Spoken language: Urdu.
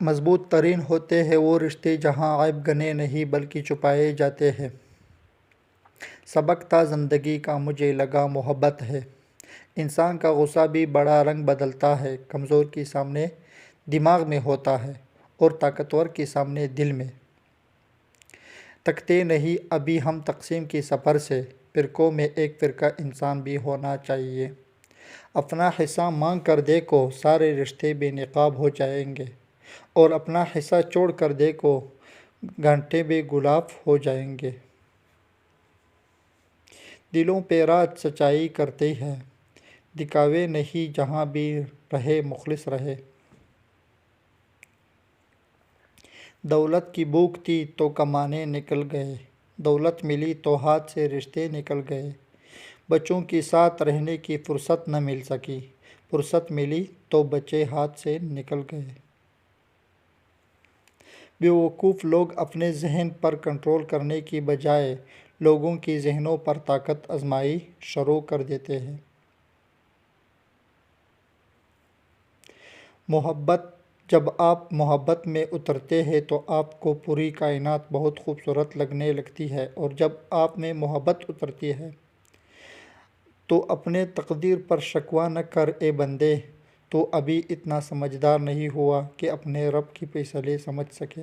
مضبوط ترین ہوتے ہیں وہ رشتے جہاں عیب گنے نہیں بلکہ چھپائے جاتے ہیں۔ سبق تھا زندگی کا مجھے لگا محبت ہے۔ انسان کا غصہ بھی بڑا رنگ بدلتا ہے، کمزور کے سامنے دماغ میں ہوتا ہے اور طاقتور کے سامنے دل میں۔ تکتے نہیں ابھی ہم تقسیم کے سفر سے، فرقوں میں ایک فرقہ انسان بھی ہونا چاہیے۔ اپنا حصہ مانگ کر دیکھو، سارے رشتے بے نقاب ہو جائیں گے، اور اپنا حصہ چھوڑ کر دیکھو، گھنٹے بے گلاف ہو جائیں گے۔ دلوں پہ راز سچائی کرتے ہیں، دکھاوے نہیں، جہاں بھی رہے مخلص رہے۔ دولت کی بھوک تھی تو کمانے نکل گئے، دولت ملی تو ہاتھ سے رشتے نکل گئے۔ بچوں کے ساتھ رہنے کی فرصت نہ مل سکی، فرصت ملی تو بچے ہاتھ سے نکل گئے۔ بیوقوف لوگ اپنے ذہن پر کنٹرول کرنے کی بجائے لوگوں کے ذہنوں پر طاقت آزمائی شروع کر دیتے ہیں۔ جب آپ محبت میں اترتے ہیں تو آپ کو پوری کائنات بہت خوبصورت لگنے لگتی ہے، اور جب آپ میں محبت اترتی ہے تو اپنے تقدیر پر شکوہ نہ کر اے بندے، تو ابھی اتنا سمجھدار نہیں ہوا کہ اپنے رب کے فیصلے سمجھ سکے۔